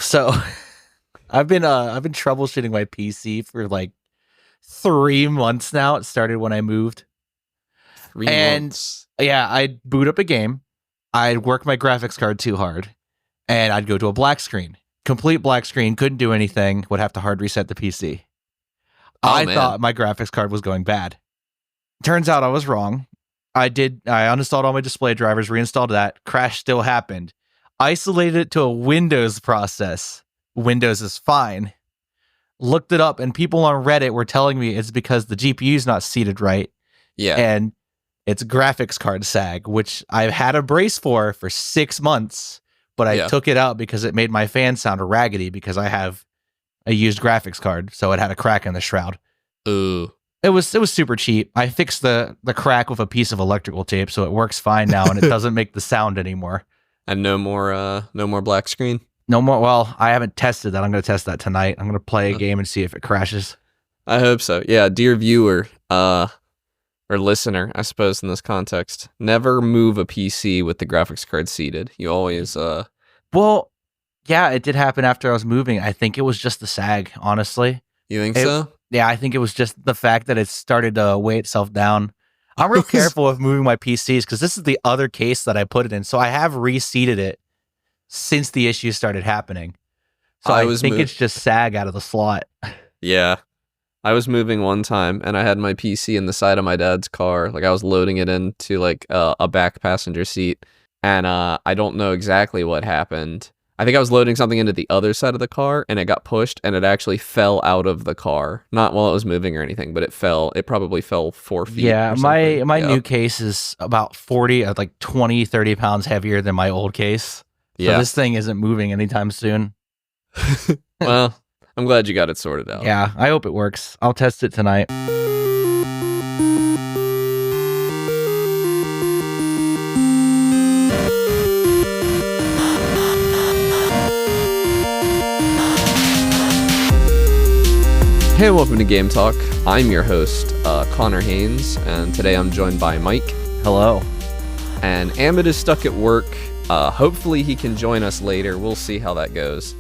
So I've been troubleshooting my PC for like 3 months now. It started when I moved. 3 months. Yeah, I'd boot up a game. I'd work my graphics card too hard, and I'd go to a black screen. Complete black screen, couldn't do anything, would have to hard reset the PC. I thought my graphics card was going bad. Turns out I was wrong. I uninstalled all my display drivers, reinstalled that. Crash still happened. Isolated it to a Windows process. Windows is fine. Looked it up, and people on Reddit were telling me it's because the GPU's not seated right. Yeah. And it's graphics card sag, which I've had a brace for 6 months, but I took it out because it made my fan sound raggedy because I have a used graphics card, so it had a crack in the shroud. Ooh. It was super cheap. I fixed the crack with a piece of electrical tape, so it works fine now, and it doesn't make the sound anymore. And no more black screen? No more. Well, I haven't tested that. I'm going to test that tonight. I'm going to play a game and see if it crashes. I hope so. Yeah, dear viewer, or listener, I suppose in this context, never move a PC with the graphics card seated. You always Well, yeah, it did happen after I was moving. I think it was just the sag, honestly. You think so? Yeah, I think it was just the fact that it started to weigh itself down. I'm real careful with moving my PCs because this is the other case that I put it in. So I have reseated it since the issues started happening. So I think it's just sag out of the slot. Yeah. I was moving one time and I had my PC in the side of my dad's car. Like I was loading it into like a back passenger seat. And I don't know exactly what happened. I think I was loading something into the other side of the car and it got pushed and it actually fell out of the car. Not while it was moving or anything, but it fell. It probably fell 4 feet. Yeah, my new case is about 20, 30 pounds heavier than my old case. So this thing isn't moving anytime soon. Well, I'm glad you got it sorted out. Yeah, I hope it works. I'll test it tonight. Hey, welcome to Game Talk. I'm your host, Connor Haynes, and today I'm joined by Mike. Hello. And Amit is stuck at work. Hopefully he can join us later. We'll see how that goes.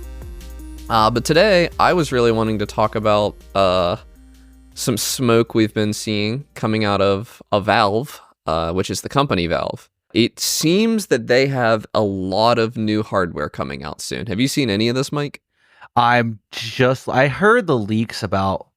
But today, I was really wanting to talk about some smoke we've been seeing coming out of Valve, which is the company Valve. It seems that they have a lot of new hardware coming out soon. Have you seen any of this, Mike? I heard the leaks about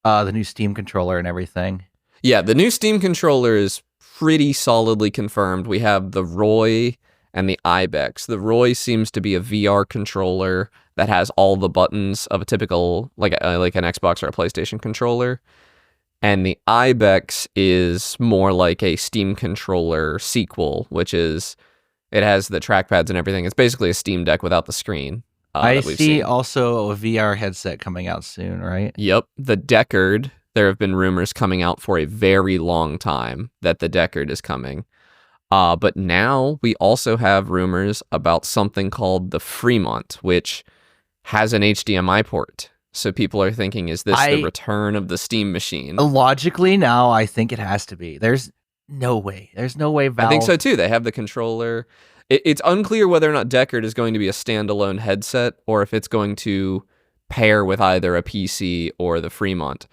the new Steam controller and everything. Yeah, the new Steam controller is pretty solidly confirmed. We have the Roy and the Ibex. The Roy seems to be a VR controller that has all the buttons of a typical, like an Xbox or a PlayStation controller. And the Ibex is more like a Steam controller sequel, which is, it has the trackpads and everything. It's basically a Steam Deck without the screen. I see also a VR headset coming out soon, right? Yep. The Deckard, there have been rumors coming out for a very long time that the Deckard is coming. But now we also have rumors about something called the Fremont, which has an HDMI port. So people are thinking, is this the return of the Steam machine? Logically, now I think it has to be. There's no way. There's no way Valve... I think so too. They have the controller. It's unclear whether or not Deckard is going to be a standalone headset or if it's going to pair with either a PC or the Fremont.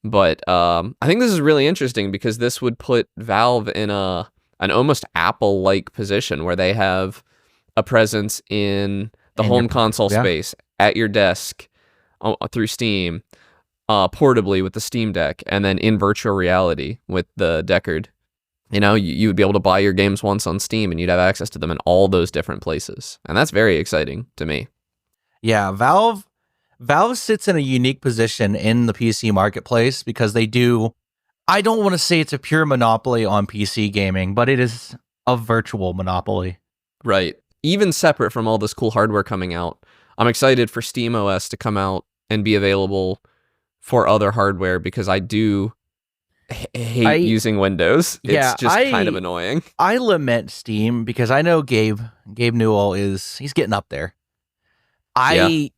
But I think this is really interesting because this would put Valve in an almost Apple-like position where they have a presence in the home console space, at your desk, through Steam, portably with the Steam Deck, and then in virtual reality with the Deckard. You know, you would be able to buy your games once on Steam and you'd have access to them in all those different places. And that's very exciting to me. Yeah, Valve sits in a unique position in the PC marketplace because they do, I don't want to say it's a pure monopoly on PC gaming, but it is a virtual monopoly. Right. Even separate from all this cool hardware coming out, I'm excited for SteamOS to come out and be available for other hardware because I do hate using Windows. It's just kind of annoying. I lament Steam because I know Gabe Newell he's getting up there. I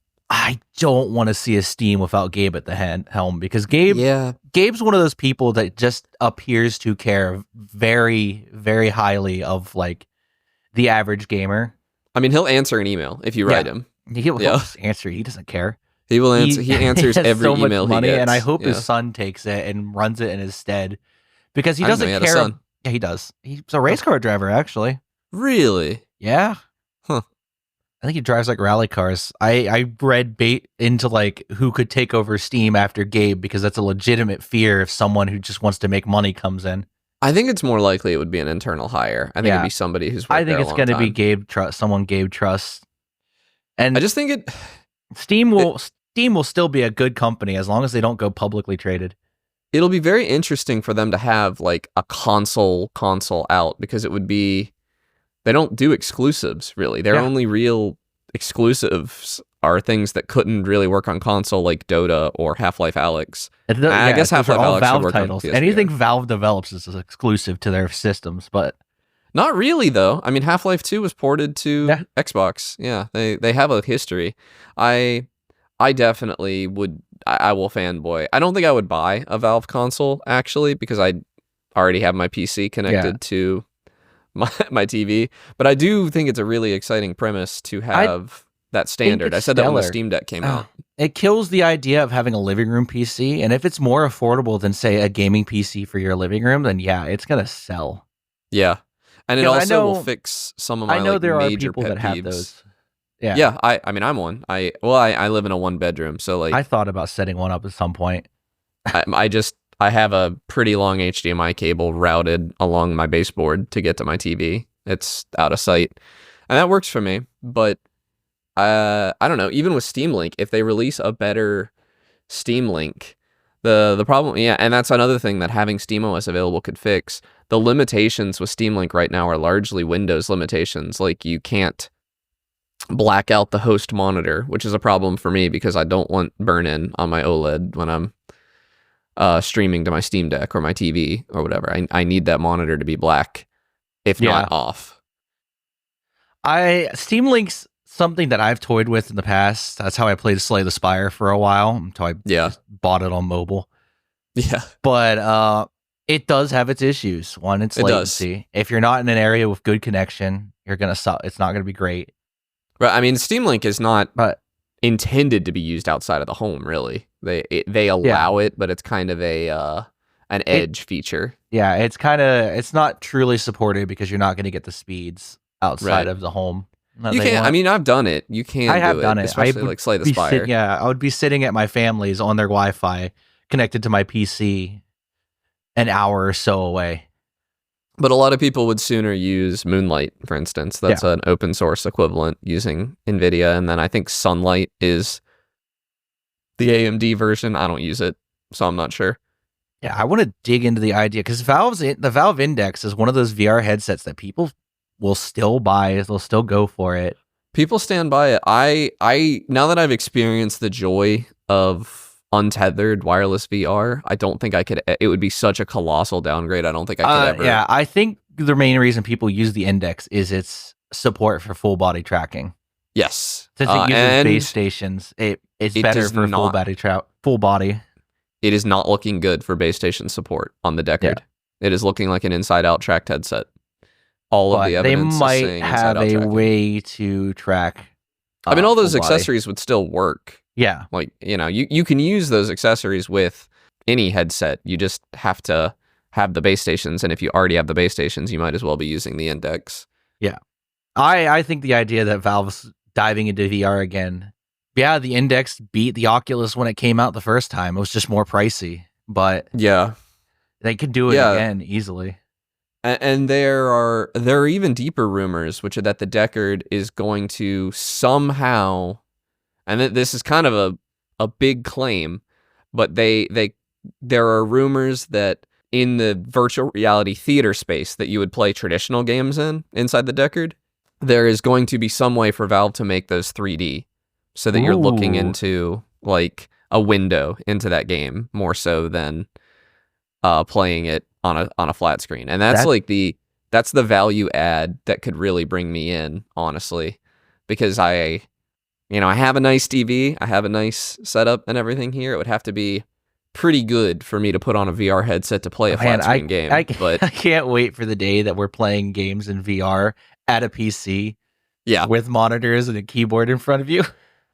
don't want to see a Steam without Gabe at the helm because Gabe's one of those people that just appears to care very, very highly of like the average gamer. I mean, he'll answer an email if you write him, He'll just answer. He doesn't care. He will answer. He answers every so email much money, he gets. And I hope his son takes it and runs it in his stead, because he doesn't care. A son. Yeah, he does. He's a race car driver, actually. Really? Yeah. Huh. I think he drives like rally cars. I read bait into like who could take over Steam after Gabe, because that's a legitimate fear if someone who just wants to make money comes in. I think it's more likely it would be an internal hire. I think it'd be somebody who's worked there a long time. I think it's going to be someone Gabe trusts. And I just think Steam will still be a good company as long as they don't go publicly traded. It'll be very interesting for them to have like a console out, because it would be, they don't do exclusives really. Their only real exclusives are things that couldn't really work on console, like Dota or Half-Life Alyx. I guess Half-Life Alyx Valve would work titles. on PSVR. Anything Valve develops is exclusive to their systems, but not really though. I mean, Half-Life 2 was ported to Xbox. Yeah, they have a history. I definitely would. I will fanboy. I don't think I would buy a Valve console actually, because I already have my PC connected to my TV. But I do think it's a really exciting premise to have that standard. I said that when the Steam Deck came out. It kills the idea of having a living room PC, and if it's more affordable than say a gaming PC for your living room, then it's gonna sell. Yeah, and it also will fix some of my there major are people that have those. Yeah. I mean, I'm one. I live in a 1-bedroom, so like I thought about setting one up at some point. I have a pretty long HDMI cable routed along my baseboard to get to my TV. It's out of sight, and that works for me. But I don't know. Even with Steam Link, if they release a better Steam Link, the problem, and that's another thing that having SteamOS available could fix. The limitations with Steam Link right now are largely Windows limitations. Like you can't black out the host monitor, which is a problem for me because I don't want burn-in on my OLED when I'm streaming to my Steam Deck or my TV or whatever. I need that monitor to be black, if not off. Steam Link's something that I've toyed with in the past. That's how I played Slay the Spire for a while until I just bought it on mobile. Yeah. But it does have its issues. One, it's latency. If you're not in an area with good connection, you're gonna it's not gonna be great. Right. I mean, Steam Link is not intended to be used outside of the home, really. They allow it, but it's kind of an edge feature. Yeah, it's not truly supported because you're not going to get the speeds outside of the home. You can't. I mean, I've done it. You can. I have done it, especially like Slay the Spire. I would be sitting at my family's on their Wi-Fi, connected to my PC, an hour or so away. But a lot of people would sooner use Moonlight, for instance. That's an open source equivalent using NVIDIA, and then I think Sunlight is the AMD version. I don't use it, so I'm not sure. Yeah, I want to dig into the idea because the Valve Index is one of those VR headsets that people will still buy. They'll still go for it. People stand by it. I now that I've experienced the joy of untethered wireless VR, I don't think I could. It would be such a colossal downgrade. I don't think I could ever. Yeah, I think the main reason people use the Index is its support for full body tracking. Yes, since it uses base stations, it's better for full body. It is not looking good for base station support on the Deckard. Yeah. It is looking like an inside-out tracked headset. All of the evidence they is saying might have a tracking. way to track. I mean, all those accessories would still work. Yeah, like you can use those accessories with any headset. You just have to have the base stations, and if you already have the base stations, you might as well be using the Index. Yeah, I think the idea that Valve's diving into VR again. Yeah, the Index beat the Oculus when it came out the first time. It was just more pricey, but they could do it again easily. And there are even deeper rumors, which are that the Deckard is going to somehow, and this is kind of a big claim, but there are rumors that in the virtual reality theater space that you would play traditional games inside the Deckard, there is going to be some way for Valve to make those 3D. So that you're looking into like a window into that game more so than playing it on a flat screen, and that's the value add that could really bring me in, honestly, because I have a nice TV, I have a nice setup and everything here. It would have to be pretty good for me to put on a VR headset to play a flat screen game. But I can't wait for the day that we're playing games in VR at a PC. Yeah, with monitors and a keyboard in front of you.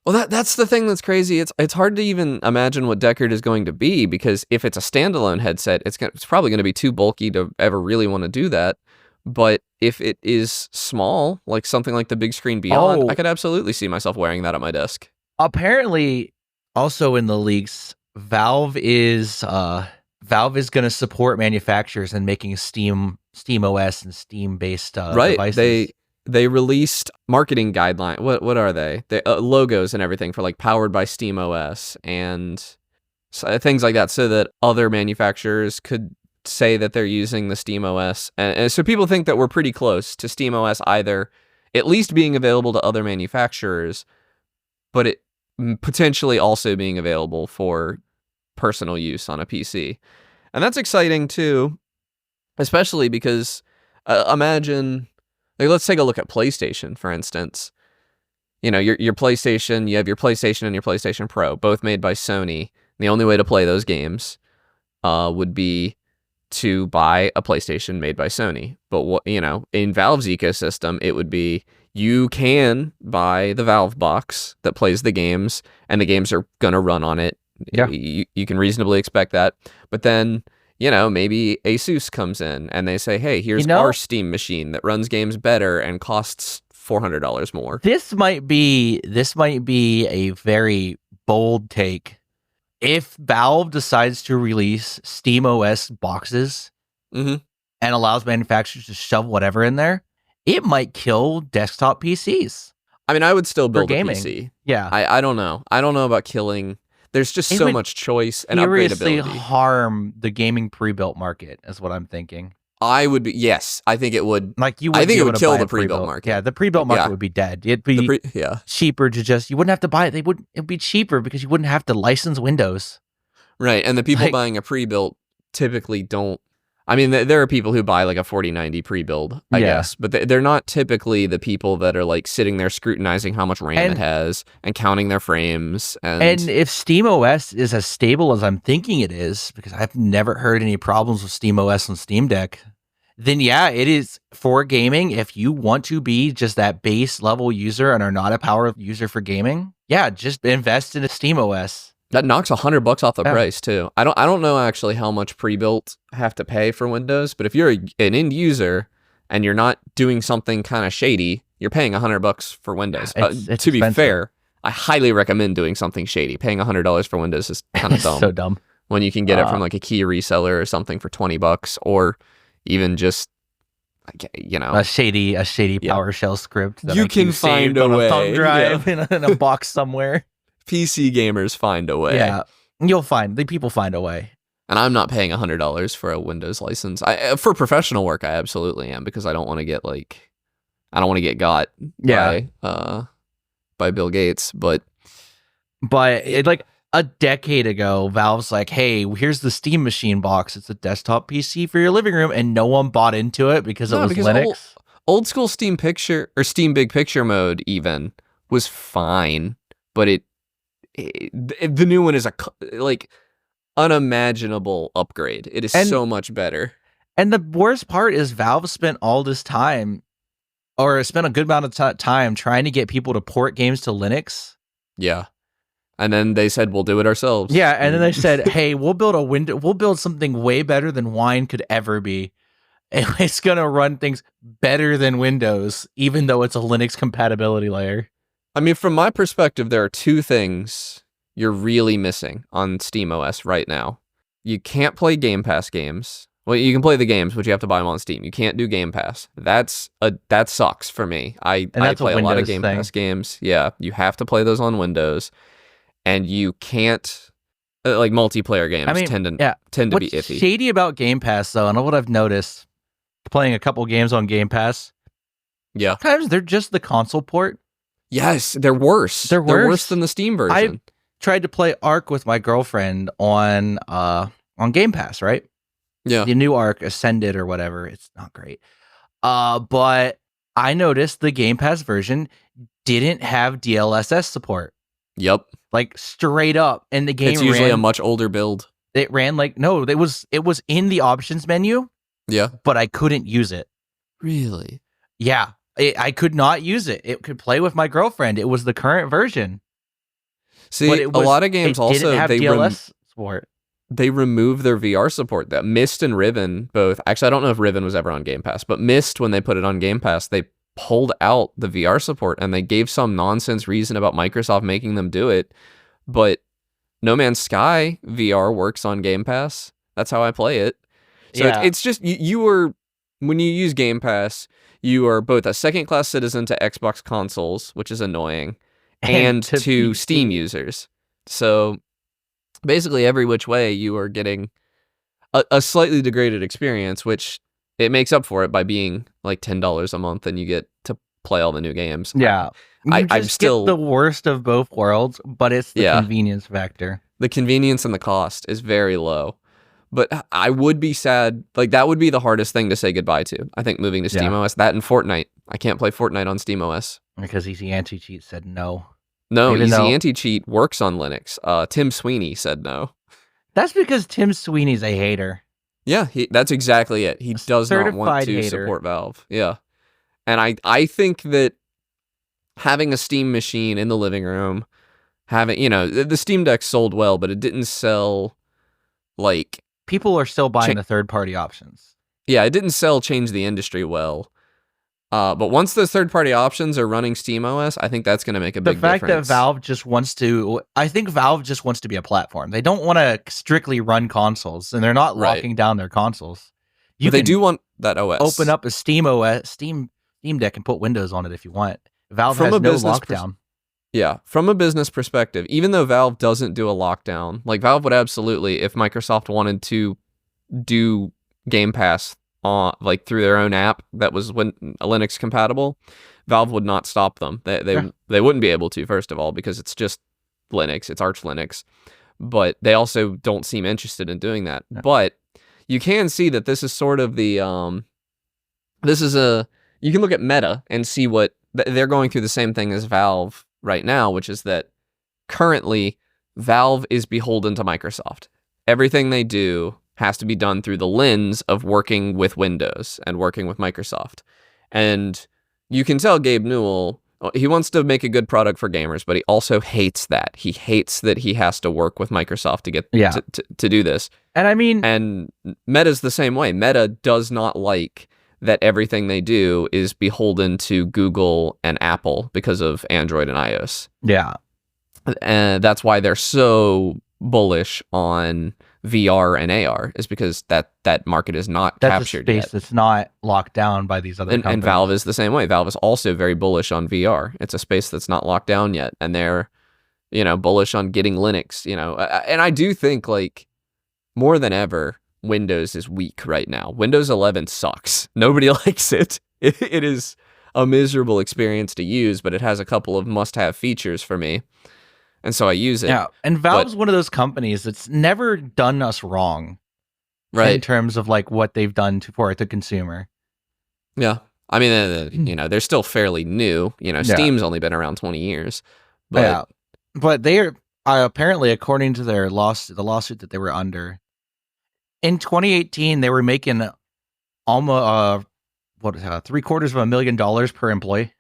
Well, that's the thing that's crazy. It's hard to even imagine what Deckard is going to be, because if it's a standalone headset, it's probably going to be too bulky to ever really want to do that. But if it is small, like something like the big screen Beyond, I could absolutely see myself wearing that at my desk. Apparently, also in the leaks, Valve is going to support manufacturers in making Steam OS and Steam based devices. They released marketing guidelines. What are they? Logos and everything for like powered by Steam OS and things like that, so that other manufacturers could say that they're using the Steam OS. And so people think that we're pretty close to Steam OS either at least being available to other manufacturers, but it potentially also being available for personal use on a PC. And that's exciting too, especially because imagine... Like, let's take a look at PlayStation, for instance. You know, your PlayStation, you have your PlayStation and your PlayStation Pro, both made by Sony. The only way to play those games would be to buy a PlayStation made by Sony. But, in Valve's ecosystem, it would be you can buy the Valve box that plays the games, and the games are going to run on it. Yeah. You can reasonably expect that. But then... maybe Asus comes in and they say, hey, here's our Steam machine that runs games better and costs $400 more. This might be a very bold take. If Valve decides to release Steam OS boxes and allows manufacturers to shove whatever in there, it might kill desktop PCs. I mean, I would still build a PC. Yeah. I don't know. I don't know about killing... There's just so much choice and upgradability. Seriously harm the gaming pre-built market, is what I'm thinking. Yes, I think it would. Like I think it would kill the pre-built market. Yeah, the pre-built market would be dead. It'd be cheaper to just... You wouldn't have to buy it. It'd be cheaper because you wouldn't have to license Windows. Right, and the people buying a pre-built typically don't... I mean, there are people who buy like a 4090 pre-build, I guess, but they're not typically the people that are like sitting there scrutinizing how much RAM it has and counting their frames. And if SteamOS is as stable as I'm thinking it is, because I've never heard any problems with SteamOS on Steam Deck, then it is for gaming. If you want to be just that base level user and are not a power user for gaming, just invest in a SteamOS. That knocks $100 off the price too. I don't know actually how much pre-built have to pay for Windows, but if you're an end user and you're not doing something kind of shady, you're paying $100 for Windows. It's to be fair, I highly recommend doing something shady. Paying $100 for Windows is kind of dumb. So dumb. When you can get it from like a key reseller or something for $20, or even just a shady PowerShell script. That you can find a way. Thumb drive in a box somewhere. PC gamers find a way. Yeah, the people find a way. And I'm not paying $100 for a Windows license. For professional work, I absolutely am, because I don't want to get got by Bill Gates. But it, like a decade ago, Valve's like, hey, here's the Steam Machine box. It's a desktop PC for your living room, and no one bought into it because it was Linux. Old school Steam Picture or Steam Big Picture mode even was fine, but the new one is a unimaginable upgrade. It is so much better. And the worst part is Valve spent all this time, or spent a good amount of time trying to get people to port games to Linux. Yeah. And then they said, we'll do it ourselves. Yeah. And then they said, hey, we'll build something way better than Wine could ever be. And it's going to run things better than Windows, even though it's a Linux compatibility layer. I mean, from my perspective, there are two things you're really missing on SteamOS right now. You can't play Game Pass games. Well, you can play the games, but you have to buy them on Steam. You can't do Game Pass. That sucks for me. I play a lot of Game Pass games. Yeah, you have to play those on Windows, and you can't like multiplayer games tend to be iffy. What's shady about Game Pass, though, and what I've noticed playing a couple games on Game Pass, sometimes they're just the console port. Yes, they're worse. They're worse than the Steam version. I tried to play Ark with my girlfriend on Game Pass, right? Yeah. The new Ark Ascended or whatever. It's not great. But I noticed the Game Pass version didn't have DLSS support. Yep. Like straight up. And the game It's usually a much older build. It ran it was in the options menu. Yeah. But I couldn't use it. Really? Yeah. I could not use it. It could play with my girlfriend. It was the current version. See, a lot of games also didn't have DLS support. They remove their VR support. That Myst and Riven both. Actually, I don't know if Riven was ever on Game Pass, but Myst, when they put it on Game Pass, they pulled out the VR support and they gave some nonsense reason about Microsoft making them do it. But No Man's Sky VR works on Game Pass. That's how I play it. So it's just you are, when you use Game Pass, you are both a second-class citizen to Xbox consoles, which is annoying, and to Steam users. So basically, every which way, you are getting a slightly degraded experience, which it makes up for it by being like $10 a month, and you get to play all the new games. Yeah, I'm still get the worst of both worlds, but it's the convenience factor. The convenience and the cost is very low. But I would be sad. Like, that would be the hardest thing to say goodbye to. I think moving to SteamOS. That and Fortnite. I can't play Fortnite on SteamOS. Because Easy Anti-Cheat said no. No, Easy Anti-Cheat works on Linux. Tim Sweeney said no. That's because Tim Sweeney's a hater. Yeah, that's exactly it. He does not want to support Valve. Yeah. And I think that having a Steam machine in the living room, having, the Steam Deck sold well, but it didn't sell, like... People are still buying the third-party options. Yeah, it didn't sell change the industry well. But once those third-party options are running SteamOS, I think that's going to make a big difference. The fact that Valve just wants to... I think Valve just wants to be a platform. They don't want to strictly run consoles, and they're not locking down their consoles. But they do want that OS. Open up a Steam Deck and put Windows on it if you want. Valve has no lockdown. Yeah, from a business perspective, even though Valve doesn't do a lockdown, like Valve would absolutely, if Microsoft wanted to do Game Pass like through their own app that was Linux compatible, Valve would not stop them. They wouldn't be able to, first of all, because it's just Linux, it's Arch Linux. But they also don't seem interested in doing that. No. But you can see that this is sort of the you can look at Meta and see what they're going through the same thing as Valve right now, which is that currently Valve is beholden to Microsoft. Everything they do has to be done through the lens of working with Windows and working with Microsoft. And you can tell Gabe Newell, he wants to make a good product for gamers, but he also hates that. He hates that he has to work with Microsoft to get to do this. And I mean... And Meta's the same way. Meta does not like that everything they do is beholden to Google and Apple because of Android and iOS. Yeah. And that's why they're so bullish on VR and AR, is because that market is not captured yet. That's a space that's not locked down by these other companies. And Valve is the same way. Valve is also very bullish on VR. It's a space that's not locked down yet. And they're, bullish on getting Linux, And I do think, like, more than ever, Windows is weak right now. Windows 11 sucks. Nobody likes it. It is a miserable experience to use, but it has a couple of must-have features for me. And so I use it. Yeah, and Valve's one of those companies that's never done us wrong, right? In terms of like what they've done for the consumer. Yeah, I mean, they're still fairly new. Steam's only been around 20 years. But they are apparently, according to the lawsuit that they were under, in 2018 they were making almost $750,000 per employee.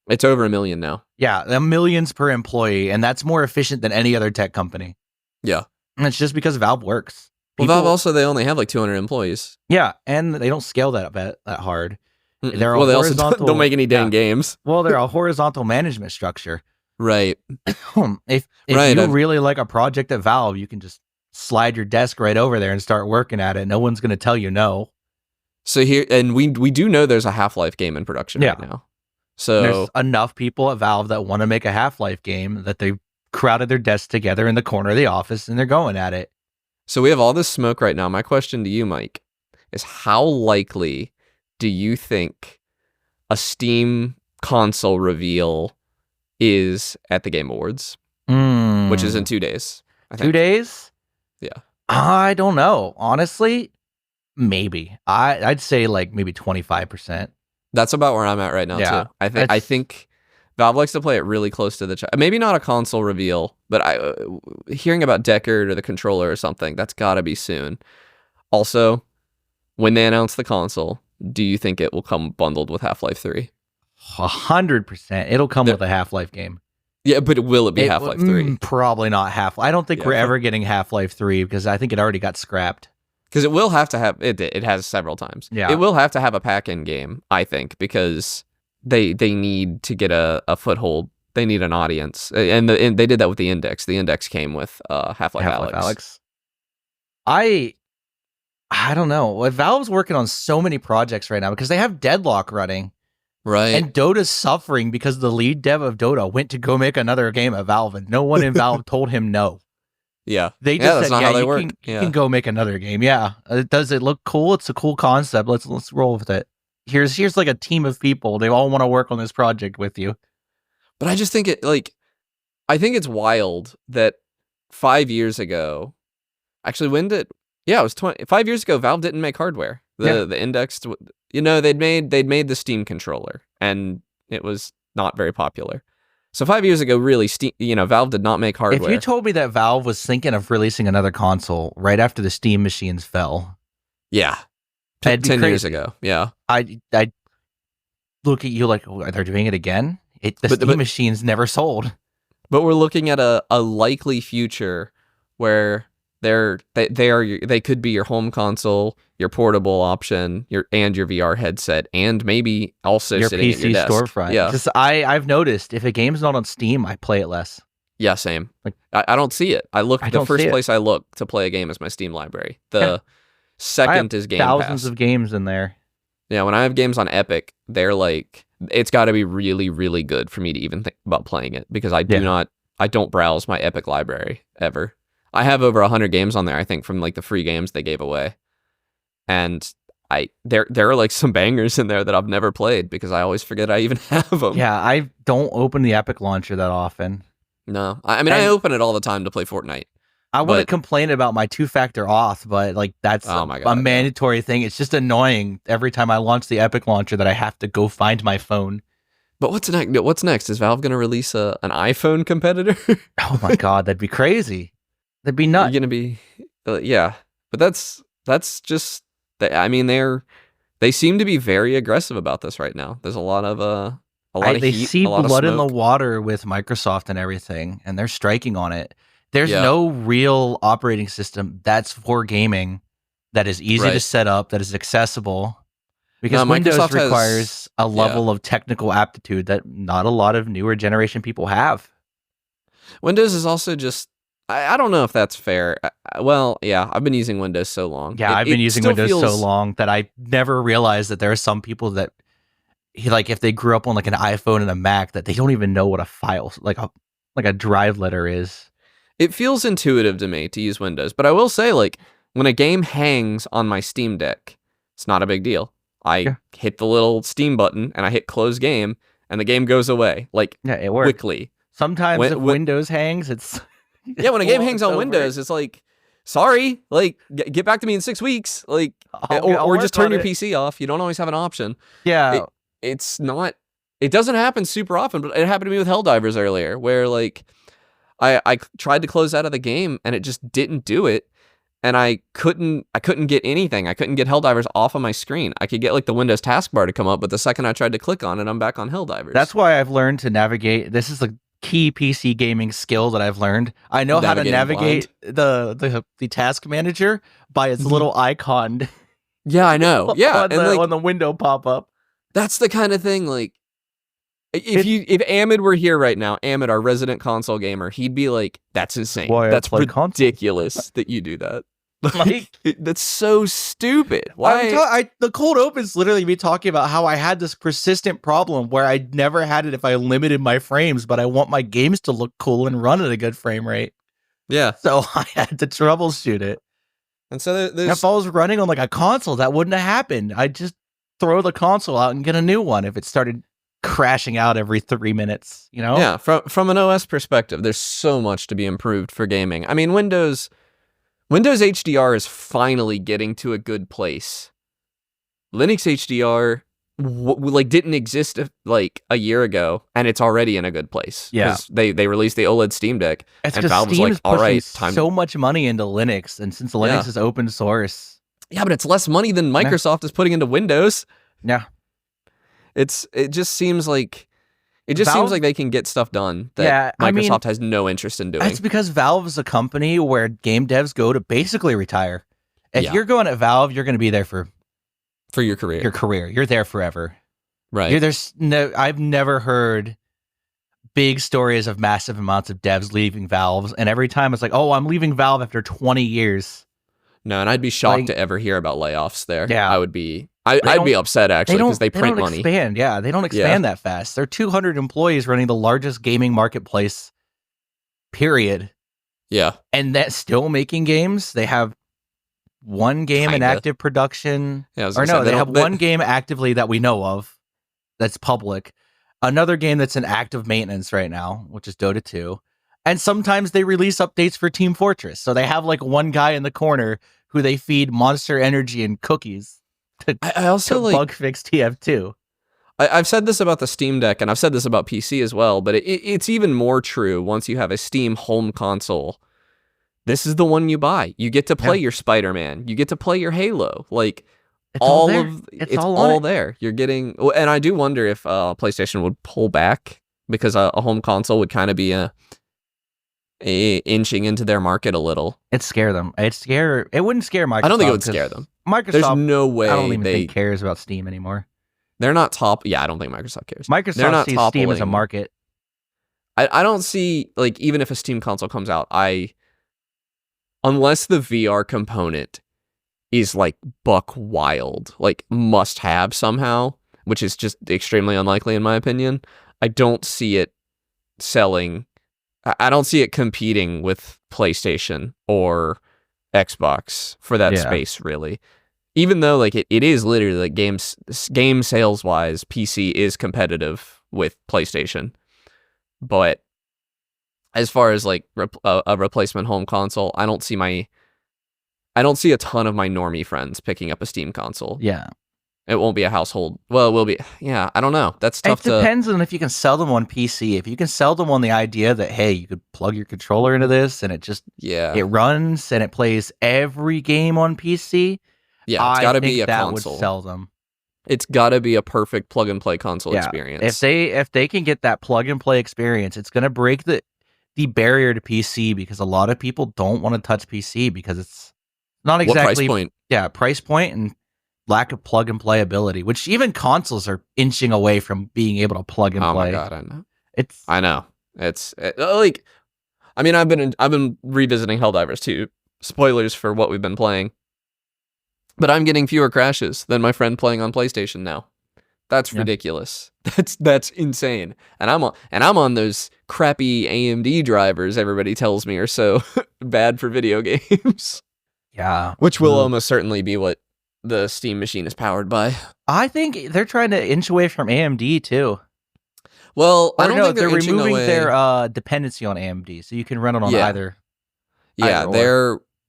It's over $1 million now. Yeah, millions per employee, and that's more efficient than any other tech company. Yeah. And it's just because Valve works. Valve also, they only have like 200 employees. Yeah, and they don't scale that hard. They also don't make any dang games. Well, they're a horizontal management structure. Right. If you really like a project at Valve, you can just slide your desk right over there and start working at it. No one's going to tell you no. So here, and we do know there's a Half-Life game in production right now. So there's enough people at Valve that want to make a Half-Life game that they crowded their desks together in the corner of the office and they're going at it. So we have all this smoke right now. My question to you, Mike, is how likely do you think a Steam console reveal is at the Game Awards, which is in 2 days? 2 days? Yeah. I don't know. Honestly, maybe. I'd say like maybe 25%. That's about where I'm at right now, too. I think Valve likes to play it really close to the chest. Maybe not a console reveal, but hearing about Deckard or the controller or something, that's got to be soon. Also, when they announce the console, do you think it will come bundled with Half-Life 3? 100%. It'll come with a Half-Life game. Yeah, but will it be Half-Life 3? Probably not Half-Life. I don't think we're ever getting Half-Life 3 because I think it already got scrapped. Because it will have to have it has several times. Yeah. It will have to have a pack-in game, I think, because they need to get a foothold. They need an audience, and they did that with the Index. The Index came with Half-Life Alyx. I don't know. Valve's working on so many projects right now because they have Deadlock running. Right. And Dota's suffering because the lead dev of Dota went to go make another game at Valve, and no one in Valve told him no. Yeah. They just that's said, not how they work. You can go make another game. Yeah. Does it look cool? It's a cool concept. Let's roll with it. Here's like a team of people. They all want to work on this project with you. But I just think I think it's wild that 5 years ago, actually, it was 5 years ago, Valve didn't make hardware. The Indexed, they'd made the Steam controller, and it was not very popular. So 5 years ago, really, Valve did not make hardware. If you told me that Valve was thinking of releasing another console right after the Steam machines fell, yeah, 10 years ago, yeah, I'd look at you like, oh, they're doing it again. The Steam machines never sold. But we're looking at a likely future where they could be your home console, your portable option, your VR headset, and maybe also your sitting PC at your desk. storefront. Yeah, because I've noticed if a game's not on Steam, I play it less. Yeah, same. Like I don't see it. The first place I look to play a game is my Steam library. The second is Game Pass. Thousands of games in there. Yeah, when I have games on Epic, they're like, it's got to be really, really good for me to even think about playing it because I don't browse my Epic library ever. I have over 100 games on there, I think, from like the free games they gave away. And there are like some bangers in there that I've never played because I always forget I even have them. Yeah, I don't open the Epic launcher that often. No. I open it all the time to play Fortnite. I wouldn't complain about my 2-factor auth, but like that's a mandatory thing. It's just annoying every time I launch the Epic launcher that I have to go find my phone. But what's next? What's next? Is Valve going to release an iPhone competitor? Oh my god, that'd be crazy. That'd be nuts. You're going to be, yeah. But that's just. They seem to be very aggressive about this right now. There's a lot of they heat, see a lot blood of in the water with Microsoft and everything, and they're striking on it. There's no real operating system that's for gaming that is easy to set up, that is accessible. Because Windows requires a level of technical aptitude that not a lot of newer generation people have. Windows is also just, I don't know if that's fair. Well, yeah, I've been using Windows so long. Yeah, I've been using Windows so long that I never realized that there are some people that, like, if they grew up on like an iPhone and a Mac, that they don't even know what a file, like a drive letter is. It feels intuitive to me to use Windows, but I will say, like, when a game hangs on my Steam Deck, it's not a big deal. I hit the little Steam button and I hit close game, and the game goes away, like, it works quickly. Sometimes if Windows hangs, it's... when a game hangs on Windows, it's like, sorry, like, get back to me in 6 weeks, like, or just turn your PC off. You don't always have an option. Yeah. It's not... It doesn't happen super often, but it happened to me with Helldivers earlier, where, like, I tried to close out of the game and it just didn't do it, and I couldn't get anything. I couldn't get Helldivers off of my screen. I could get like the Windows taskbar to come up, but the second I tried to click on it, I'm back on Helldivers. That's why I've learned to navigate. This is the key PC gaming skill that I've learned. I know how to navigate the task manager by its little icon. Yeah, I know. Yeah, on the window pop up. That's the kind of thing, like, if Ahmed were here right now, Ahmed, our resident console gamer, he'd be like, "That's insane. That's ridiculous that you do that. Like, that's so stupid. Why?" The cold open's literally me talking about how I had this persistent problem where I never had it if I limited my frames, but I want my games to look cool and run at a good frame rate. Yeah. So I had to troubleshoot it. And so if I was running on like a console, that wouldn't have happened. I'd just throw the console out and get a new one if it started crashing out every 3 minutes, you know? Yeah, from an OS perspective, there's so much to be improved for gaming. I mean, Windows HDR is finally getting to a good place. Linux HDR didn't exist like a year ago, and it's already in a good place. Yeah, they released the OLED Steam Deck, and Valve was like, "All right, time." So much money into Linux, and since Linux is open source, yeah, but it's less money than Microsoft is putting into Windows. Yeah. It just seems like It just seems like they can get stuff done that Microsoft has no interest in doing. That's because Valve is a company where game devs go to basically retire. If you're going at Valve, you're going to be there for your career. Your career. You're there forever. Right. I've never heard big stories of massive amounts of devs leaving Valve, and every time it's like, oh, I'm leaving Valve after 20 years. No, and I'd be shocked to ever hear about layoffs there. Yeah. I would be. I'd be upset, actually, because they print money. Expand. Yeah, they don't expand that fast. They're 200 employees running the largest gaming marketplace, period. Yeah. And that's still making games. They have one game in active production. Yeah, they have one game actively that we know of that's public. Another game that's in active maintenance right now, which is Dota 2. And sometimes they release updates for Team Fortress. So they have like one guy in the corner who they feed Monster Energy and cookies to bug fix TF2. I've said this about the Steam Deck, and I've said this about PC as well, but it's even more true once you have a Steam home console. This is the one you buy. You get to play your Spider-Man. You get to play your Halo. Like, it's all there. You're getting, and I do wonder if PlayStation would pull back, because a home console would kind of be inching into their market a little. It'd scare them. It wouldn't scare Microsoft. I don't think it would scare them. Microsoft, there's no way I don't even think cares about Steam anymore. They're not top. Yeah, I don't think Microsoft cares. Microsoft sees Steam as a market. I don't see, like, even if a Steam console comes out, unless the VR component is like buck wild, like must have somehow, which is just extremely unlikely in my opinion, I don't see it selling. I don't see it competing with PlayStation or Xbox for that space, really. Even though like it is literally like game sales wise, PC is competitive with PlayStation. But as far as like a replacement home console, I don't see a ton of my normie friends picking up a Steam console. Yeah. It won't be a household. Well, it will be. Yeah, I don't know. That's tough. It depends on if you can sell them on PC. If you can sell them on the idea that, hey, you could plug your controller into this and it just it runs and it plays every game on PC. Yeah, it's got to be a that console. Would sell them. It's got to be a perfect plug and play console experience. If they can get that plug and play experience, it's going to break the barrier to PC, because a lot of people don't want to touch PC because it's not exactly price point. Yeah, price point and lack of plug and play ability, which even consoles are inching away from being able to plug and play. Oh my god, I know. I know. Like, I mean, I've been revisiting Helldivers 2. Spoilers for what we've been playing. But I'm getting fewer crashes than my friend playing on PlayStation now. That's ridiculous. That's insane. And I'm on those crappy AMD drivers everybody tells me are so bad for video games. Yeah. Which will almost certainly be what the Steam machine is powered by. I think they're trying to inch away from AMD too. Well, I don't think they're removing their dependency on AMD, so you can run it on either. Yeah,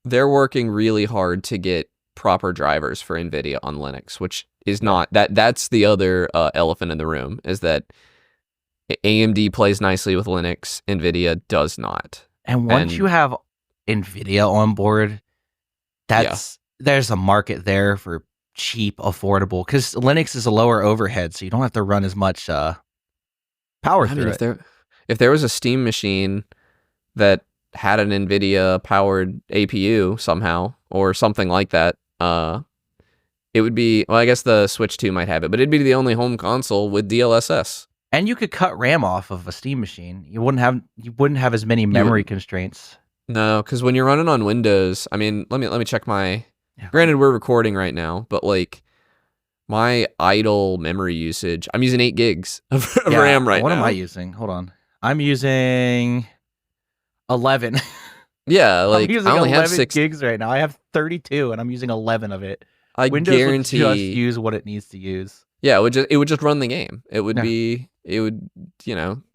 they're working really hard to get proper drivers for NVIDIA on Linux, which is not that's the other elephant in the room, is that AMD plays nicely with Linux, NVIDIA does not. And once you have NVIDIA on board, there's a market there for cheap, affordable, because Linux is a lower overhead, so you don't have to run as much power through it. If there was a Steam machine that had an NVIDIA powered APU somehow or something like that, it would be, well, I guess the Switch 2 might have it, but it'd be the only home console with DLSS. And you could cut RAM off of a Steam machine. You wouldn't have as many memory constraints. No, because when you're running on Windows, I mean, let me check my. Granted, we're recording right now, but like my idle memory usage, I'm using 8 gigs of RAM right now. What am I using?Hold on, I'm using 11. Yeah, like I'm using I only 11 have 6 gigs right now. I have 32, and I'm using 11 of it. Windows guarantee would just use what it needs to use. Yeah, it would just run the game. It would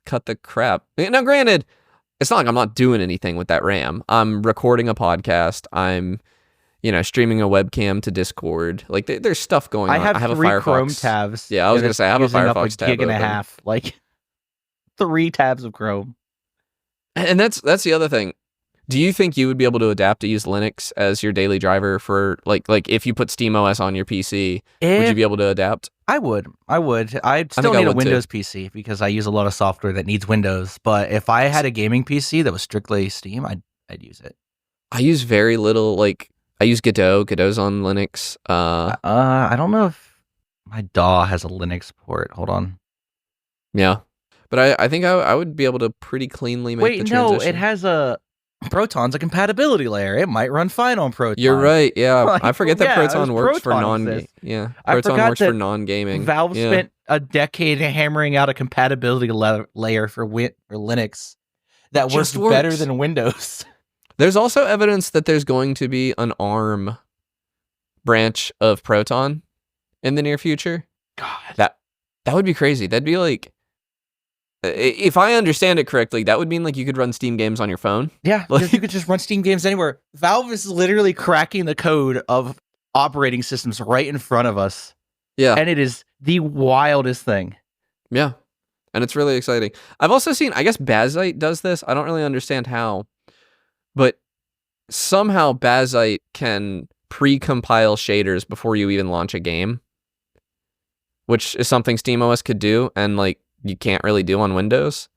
cut the crap. Now, granted, it's not like I'm not doing anything with that RAM. I'm recording a podcast. I'm, streaming a webcam to Discord. Like there's stuff going on. I have 3 a Firefox. Chrome tabs. Yeah, I was gonna say I have a Firefox tab. Gig and a half, like 3 tabs of Chrome. And that's the other thing. Do you think you would be able to adapt to use Linux as your daily driver for like if you put SteamOS on your PC, would you be able to adapt? I would. I'd still need a Windows PC because I use a lot of software that needs Windows. But if I had a gaming PC that was strictly Steam, I'd use it. I use very little. Like I use Godot. Godot's on Linux. I don't know if my DAW has a Linux port. Hold on. Yeah, but I think I would be able to pretty cleanly make the transition. Wait, no, it has a Proton's a compatibility layer. It might run fine on Proton. You're right. Yeah, like, I forget that Proton works for non-gaming. Yeah, Proton works for non-gaming. Valve spent a decade hammering out a compatibility layer for Linux that works better than Windows. There's also evidence that there's going to be an ARM branch of Proton in the near future. God, that would be crazy. That'd be like, if I understand it correctly, that would mean like you could run Steam games on your phone. Yeah, like, you could just run Steam games anywhere. Valve is literally cracking the code of operating systems right in front of us. Yeah. And it is the wildest thing. Yeah. And it's really exciting. I've also seen, I guess Bazite does this. I don't really understand how, but somehow Bazite can pre-compile shaders before you even launch a game, which is something SteamOS could do. And like, you can't really do on Windows.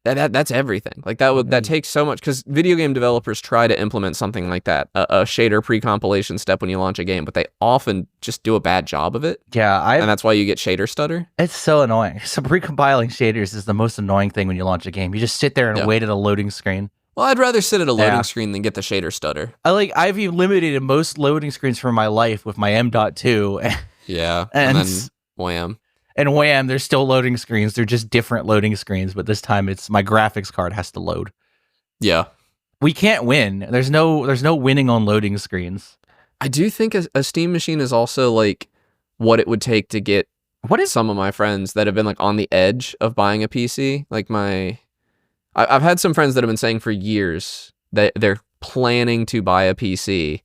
That's everything. Like that takes so much, because video game developers try to implement something like that, a shader pre-compilation step when you launch a game, but they often just do a bad job of it. Yeah, and that's why you get shader stutter. It's so annoying. So pre-compiling shaders is the most annoying thing when you launch a game. You just sit there and wait at a loading screen. Well, I'd rather sit at a loading screen than get the shader stutter. I've eliminated most loading screens from my life with my M.2. Yeah, and then wham. And wham, there's still loading screens. They're just different loading screens, but this time it's my graphics card has to load. Yeah. We can't win. There's no winning on loading screens. I do think a Steam machine is also like what it would take to get some of my friends that have been like on the edge of buying a PC. Like I've had some friends that have been saying for years that they're planning to buy a PC,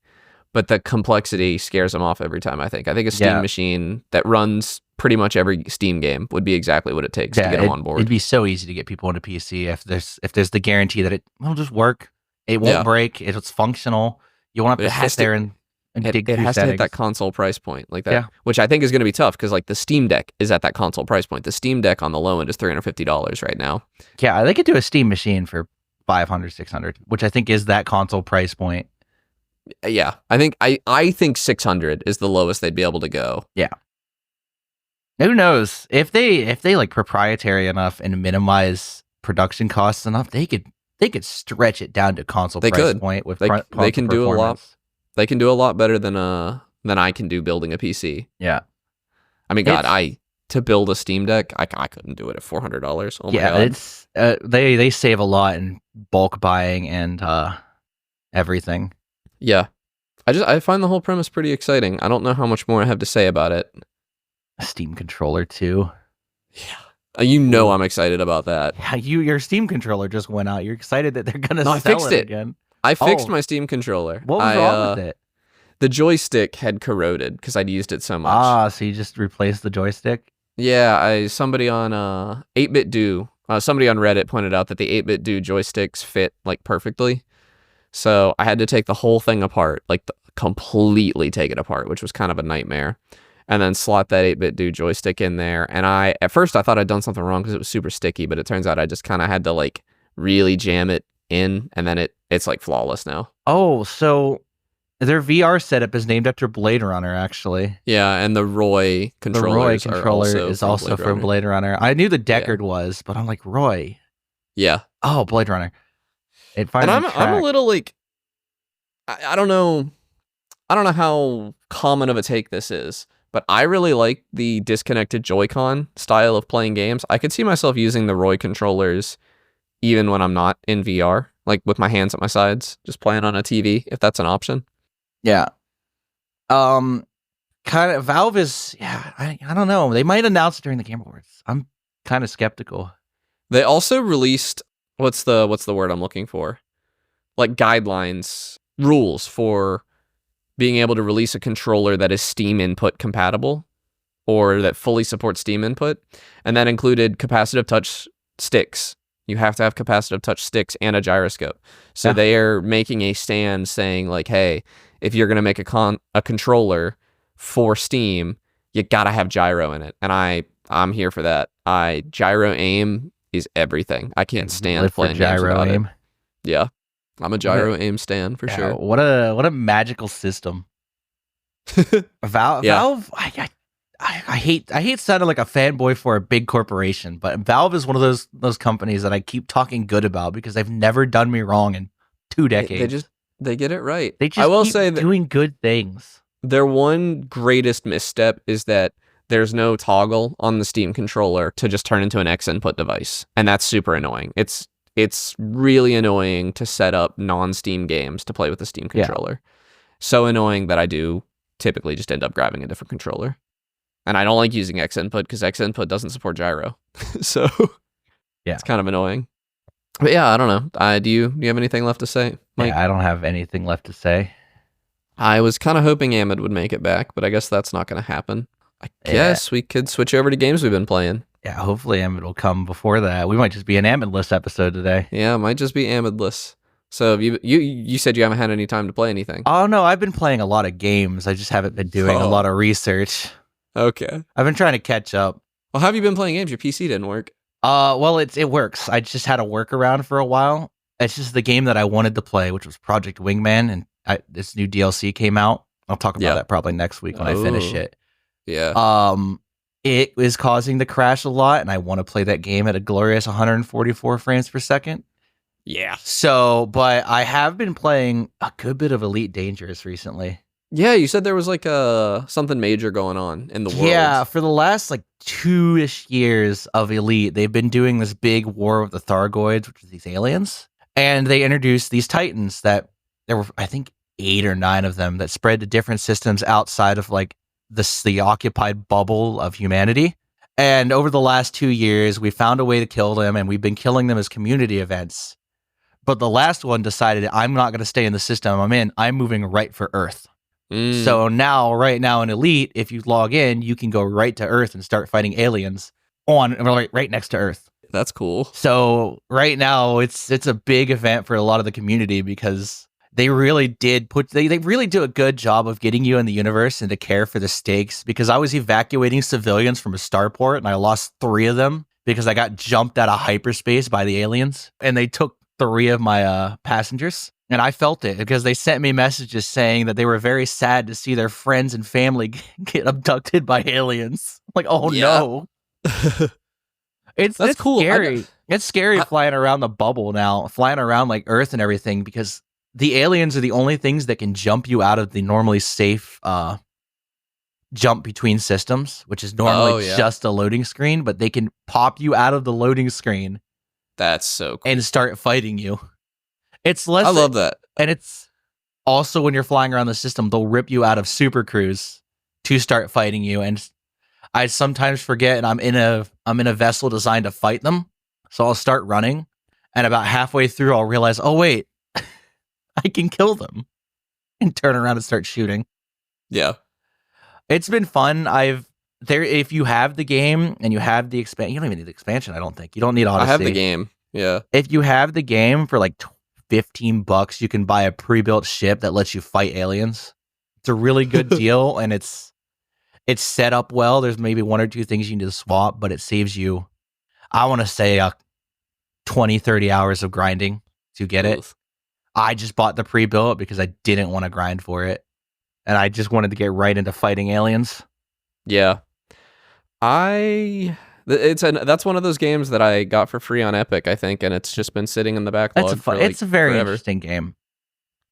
but the complexity scares them off every time, I think. I think a Steam machine that runs pretty much every Steam game would be exactly what it takes to get them on board. It'd be so easy to get people into PC if there's the guarantee that it will just work. It won't break. It's functional. You won't have to sit there and dig through settings. It has to hit that console price point like that, which I think is going to be tough because like the Steam Deck is at that console price point. The Steam Deck on the low end is $350 right now. Yeah, they could do a Steam machine for $500, $600, which I think is that console price point. Yeah, I think $600 is the lowest they'd be able to go. Yeah. Who knows if they like proprietary enough and minimize production costs enough, they could stretch it down to console price point with they can do a lot. They can do a lot better than I can do building a PC. Yeah, I mean, God, to build a Steam Deck, I couldn't do it at $400. Oh my God. It's they save a lot in bulk buying and everything. Yeah, I find the whole premise pretty exciting. I don't know how much more I have to say about it. A Steam controller too. Yeah, you know I'm excited about that. Yeah, your Steam controller just went out. You're excited that they're gonna sell it again. I fixed my Steam controller. What was wrong with it? The joystick had corroded because I'd used it so much. So you just replaced the joystick? Yeah, somebody on 8-Bit Do, somebody on Reddit pointed out that the 8-Bit Do joysticks fit like perfectly. So I had to take the whole thing apart, like completely take it apart, which was kind of a nightmare. And then slot that 8-Bit Do joystick in there. And at first I thought I'd done something wrong because it was super sticky, but it turns out I just kind of had to like really jam it in, and then it's like flawless now. Oh, so their VR setup is named after Blade Runner, actually. Yeah, and the Roy controller is also from Blade Runner. I knew the Deckard was, but I'm like, Roy. Yeah. Oh, Blade Runner. And I'm a little like, I don't know how common of a take this is, but I really like the disconnected Joy-Con style of playing games. I could see myself using the Roy controllers even when I'm not in VR, like with my hands at my sides, just playing on a TV, if that's an option. Yeah. Kind of Valve is, I don't know. They might announce it during the Game Awards. I'm kind of skeptical. They also released, what's the word I'm looking for? Like guidelines, rules for being able to release a controller that is Steam input compatible or that fully supports Steam input. And that included capacitive touch sticks You have to have capacitive touch sticks and a gyroscope. So they are making a stand saying like, hey, if you're going to make a controller for Steam, you got to have gyro in it. And I'm here for that. Gyro aim is everything. I can't stand playing gyro games without aim. Yeah. I'm a gyro aim stan for sure. What a magical system. Valve, I hate sounding like a fanboy for a big corporation, but Valve is one of those companies that I keep talking good about because they've never done me wrong in 2 decades. They get it right. They just keep doing good things. Their one greatest misstep is that there's no toggle on the Steam controller to just turn into an X input device, and that's super annoying. It's really annoying to set up non-Steam games to play with the Steam controller. Yeah. So annoying that I do typically just end up grabbing a different controller. And I don't like using X input because X input doesn't support gyro. So it's kind of annoying. But yeah, I don't know. Do you have anything left to say, Mike? Yeah, I don't have anything left to say. I was kind of hoping Amid would make it back, but I guess that's not going to happen. I guess we could switch over to games we've been playing. Yeah, hopefully Amid will come before that. We might just be an Amidless episode today. Yeah, it might just be Amidless. So you said you haven't had any time to play anything. Oh, no, I've been playing a lot of games. I just haven't been doing a lot of research. Okay. I've been trying to catch up. Well, how have you been playing games? Your PC didn't work. Well, it works. I just had a workaround for a while. It's just the game that I wanted to play, which was Project Wingman, and this new DLC came out. I'll talk about that probably next week when I finish it. Yeah. It is causing the crash a lot, and I want to play that game at a glorious 144 frames per second. Yeah. So, but I have been playing a good bit of Elite Dangerous recently. Yeah, you said there was like something major going on in the world. Yeah, for the last like 2-ish years of Elite, they've been doing this big war with the Thargoids, which are these aliens. And they introduced these Titans that there were, I think, 8 or 9 of them that spread to different systems outside of like the occupied bubble of humanity. And over the last 2 years, we found a way to kill them, and we've been killing them as community events. But the last one decided, I'm not going to stay in the system I'm in. I'm moving right for Earth. So right now in Elite, if you log in, you can go right to Earth and start fighting aliens right next to Earth. That's cool. So right now it's a big event for a lot of the community because they really did they really do a good job of getting you in the universe and to care for the stakes, because I was evacuating civilians from a starport and I lost 3 of them because I got jumped out of hyperspace by the aliens, and they took 3 of my passengers. And I felt it because they sent me messages saying that they were very sad to see their friends and family get abducted by aliens. Like, oh no. It's cool. Scary. It's scary flying around the bubble now, flying around like Earth and everything, because the aliens are the only things that can jump you out of the normally safe jump between systems, which is normally just a loading screen, but they can pop you out of the loading screen. That's so cool. And start fighting you. It's less. I love that. And it's also when you're flying around the system, they'll rip you out of super cruise to start fighting you. And I sometimes forget, and I'm in a vessel designed to fight them. So I'll start running, and about halfway through, I'll realize, oh wait, I can kill them, and turn around and start shooting. Yeah, it's been fun. If you have the game and you have the expansion, you don't even need the expansion. I don't think you don't need Odyssey. I have the game. Yeah. If you have the game for like $15, you can buy a pre-built ship that lets you fight aliens. It's a really good deal, and it's set up well. There's maybe 1 or 2 things you need to swap, but it saves you, I want to say, 20-30 hours of grinding to get it. I just bought the pre-built because I didn't want to grind for it, and I just wanted to get right into fighting aliens. Yeah. That's one of those games that I got for free on Epic, I think, and it's just been sitting in the backlog. It's a very interesting game.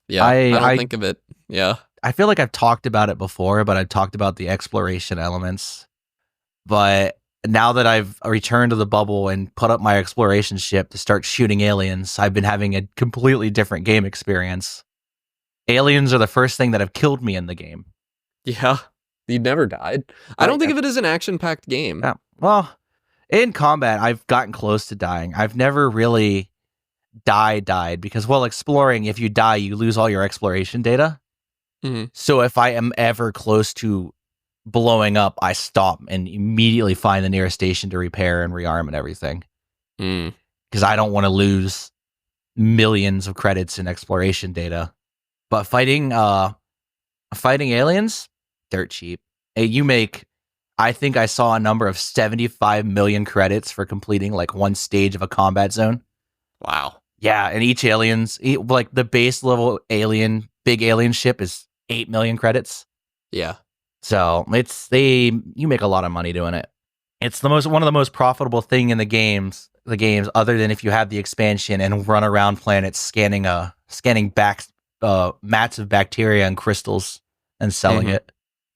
Yeah, I don't think of it. Yeah, I feel like I've talked about it before, but I've talked about the exploration elements. But now that I've returned to the bubble and put up my exploration ship to start shooting aliens, I've been having a completely different game experience. Aliens are the first thing that have killed me in the game. Yeah, you never died. I don't think of it as an action-packed game. Yeah. Well, in combat, I've gotten close to dying. I've never really died because while exploring, if you die, you lose all your exploration data. Mm-hmm. So if I am ever close to blowing up, I stop and immediately find the nearest station to repair and rearm and everything. because I don't want to lose millions of credits in exploration data. But fighting aliens, dirt cheap. You make, I think I saw a number of 75 million credits for completing like one stage of a combat zone. Wow. Yeah, and each like the base level big alien ship is 8 million credits. Yeah. So you make a lot of money doing it. It's one of the most profitable thing in the games, other than if you have the expansion and run around planets scanning back mats of bacteria and crystals and selling it.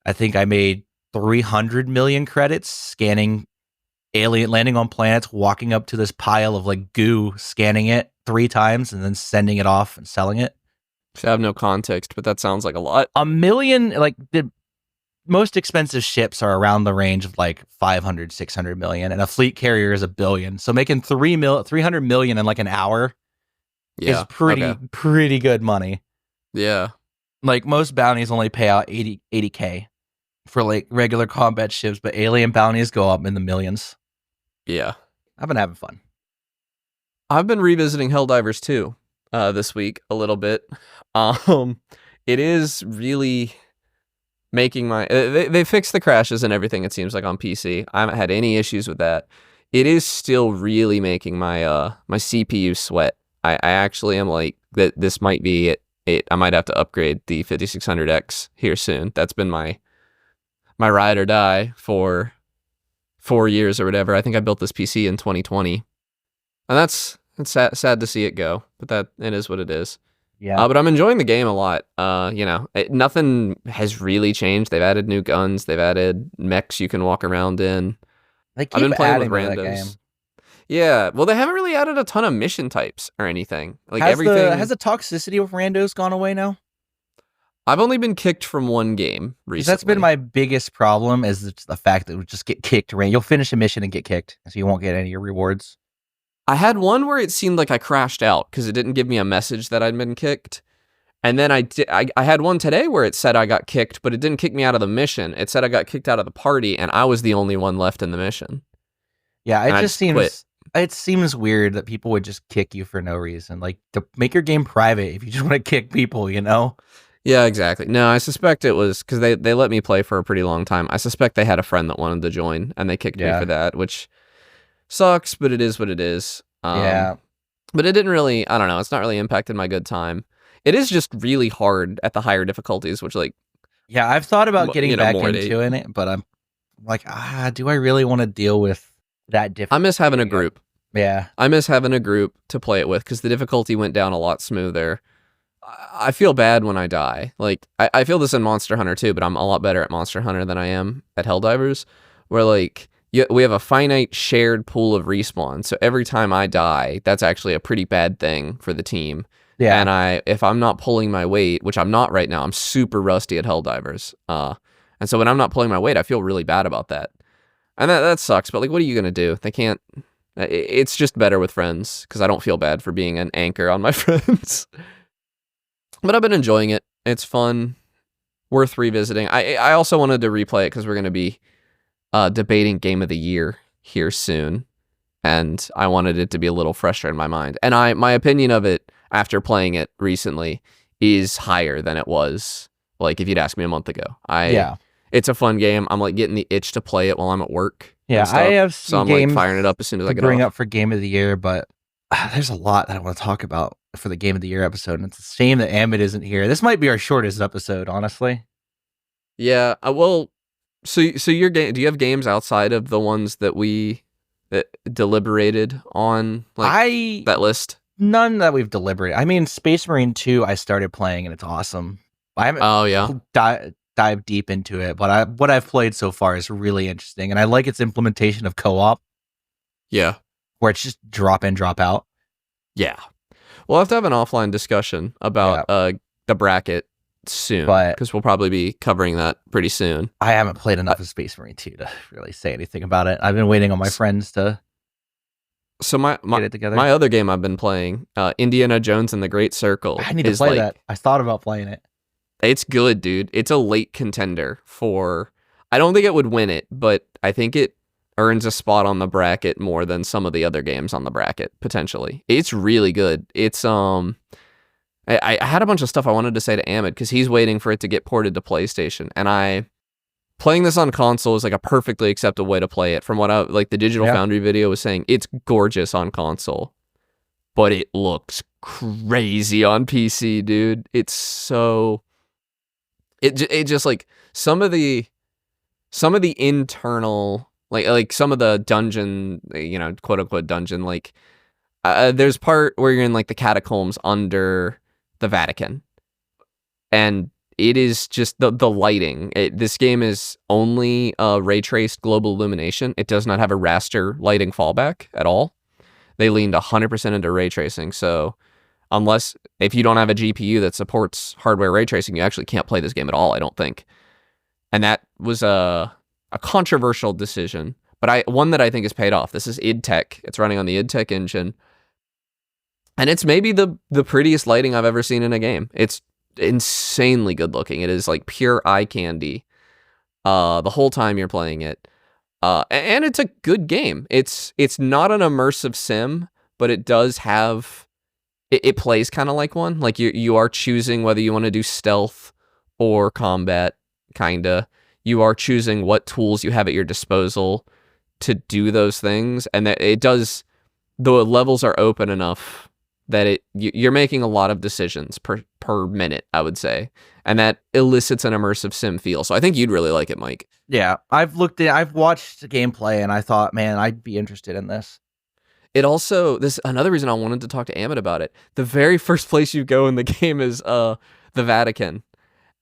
I think I made 300 million credits scanning landing on planets, walking up to this pile of like goo, scanning it 3 times and then sending it off and selling it. So I have no context, but that sounds like a lot. 1 million, like the most expensive ships are around the range of like 500, 600 million, and a fleet carrier is $1 billion. So making 300 million in like an hour is pretty good money. Yeah. Like most bounties only pay out 80K for like regular combat ships, but alien bounties go up in the millions. Yeah. I've been having fun. I've been revisiting Helldivers 2 this week a little bit. It is really making my... They fixed the crashes and everything, it seems like, on PC. I haven't had any issues with that. It is still really making my my CPU sweat. I actually am like, that this might be it. I might have to upgrade the 5600X here soon. That's been my ride or die for 4 years or whatever. I think I built this PC in 2020. And it's sad to see it go, but it is what it is. Yeah. But I'm enjoying the game a lot. Nothing has really changed. They've added new guns. They've added mechs you can walk around in. I've been playing with randos. Yeah, well, they haven't really added a ton of mission types or anything. Like has the toxicity with randos gone away now? I've only been kicked from one game recently. That's been my biggest problem, is the fact that we just get kicked. You'll finish a mission and get kicked, so you won't get any of your rewards. I had one where it seemed like I crashed out because it didn't give me a message that I'd been kicked. And then I had one today where it said I got kicked, but it didn't kick me out of the mission. It said I got kicked out of the party, and I was the only one left in the mission. Yeah, it seems weird that people would just kick you for no reason. Like, to make your game private if you just want to kick people, you know? Yeah, exactly. No, I suspect it was because they let me play for a pretty long time. I suspect they had a friend that wanted to join, and they kicked me for that, which sucks, but it is what it is. Yeah. But it didn't really, I don't know, it's not really impacted my good time. It is just really hard at the higher difficulties, which like... Yeah, I've thought about getting back into it, but I'm like, do I really want to deal with that difficulty? I miss having a group. Yeah. I miss having a group to play it with because the difficulty went down a lot smoother. I feel bad when I die. Like, I feel this in Monster Hunter too, but I'm a lot better at Monster Hunter than I am at Helldivers, where like, we have a finite shared pool of respawn. So every time I die, that's actually a pretty bad thing for the team. Yeah. And if I'm not pulling my weight, which I'm not right now, I'm super rusty at Helldivers. And so when I'm not pulling my weight, I feel really bad about that. And that sucks, but like, what are you going to do? They can't... It's just better with friends because I don't feel bad for being an anchor on my friends. But I've been enjoying it. It's fun. Worth revisiting. I also wanted to replay it because we're going to be debating Game of the Year here soon. And I wanted it to be a little fresher in my mind. And my opinion of it after playing it recently is higher than it was like if you'd asked me a month ago. It's a fun game. I'm like getting the itch to play it while I'm at work. Yeah, I have some games like firing it up as soon as I get bring off. Up for Game of the Year, but there's a lot that I want to talk about for the Game of the Year episode, and it's a shame that Amit isn't here. This might be our shortest episode, honestly. Yeah, well, so your game. Do you have games outside of the ones that we deliberated on, like that list? None that we've deliberated. I mean, Space Marine 2, I started playing, and it's awesome. I haven't dive deep into it, but what I've played so far is really interesting, and I like its implementation of co-op. Yeah, where it's just drop in, drop out. Yeah, we'll have to have an offline discussion about the bracket soon, because we'll probably be covering that pretty soon. I haven't played enough of Space Marine 2 to really say anything about it. I've been waiting on my friends to get it together. My other game I've been playing, Indiana Jones and the Great Circle. I need to play that. I thought about playing it. It's good, dude. It's a late contender for... I don't think it would win it, but I think it earns a spot on the bracket more than some of the other games on the bracket, potentially. It's really good. It's I had a bunch of stuff I wanted to say to Amit because he's waiting for it to get ported to PlayStation, and playing this on console is like a perfectly acceptable way to play it. From what the Digital Foundry video was saying, it's gorgeous on console, but it looks crazy on PC, dude. It's so it just like some of the internal like some of the dungeon, quote unquote dungeon, there's part where you're in like the catacombs under the Vatican, and it is just the lighting. This game is only ray traced global illumination. It does not have a raster lighting fallback at all. They leaned 100% into ray tracing. So if you don't have a GPU that supports hardware ray tracing, you actually can't play this game at all, I don't think. And that was a controversial decision, but one that I think has paid off. This is id Tech. It's running on the id Tech engine. And it's maybe the prettiest lighting I've ever seen in a game. It's insanely good looking. It is like pure eye candy the whole time you're playing it. And it's a good game. It's not an immersive sim, but it does have... It plays kind of like one. Like you are choosing whether you want to do stealth or combat, kinda. You are choosing what tools you have at your disposal to do those things. And that it does... The levels are open enough that you're making a lot of decisions per minute, I would say, and that elicits an immersive sim feel. So I think you'd really like it, Mike. Yeah, I've watched the gameplay, and I thought, man, I'd be interested in this. It also, another reason I wanted to talk to Amit about it. The very first place you go in the game is the Vatican,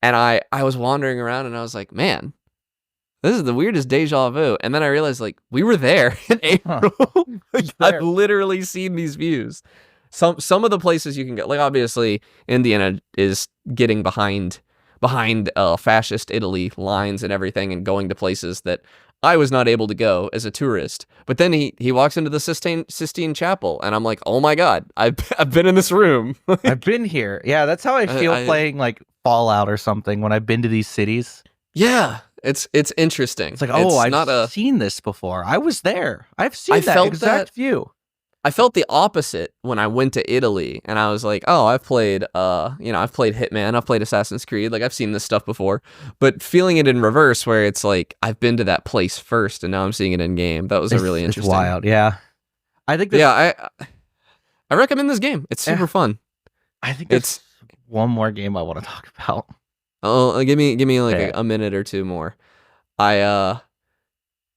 and I was wandering around, and I was like, man, this is the weirdest deja vu. And then I realized, like, we were there in April. I've literally seen these views. Some of the places you can get, like, obviously Indiana is getting behind fascist Italy lines and everything, and going to places that I was not able to go as a tourist. But then he walks into the Sistine Chapel, and I'm like, oh my god, I've been in this room. I've been here. Yeah, that's how I feel playing like Fallout or something when I've been to these cities. Yeah, it's interesting. It's like, I've seen this before. I was there. I've seen that exact view. I felt the opposite when I went to Italy, and I was like, oh, I've played Hitman, I've played Assassin's Creed, like I've seen this stuff before, but feeling it in reverse, where it's like, I've been to that place first, and now I'm seeing it in game. That was really interesting. It's wild, yeah. I think I recommend this game. It's super fun. I think it's one more game I want to talk about. Oh, give me like a minute or two more.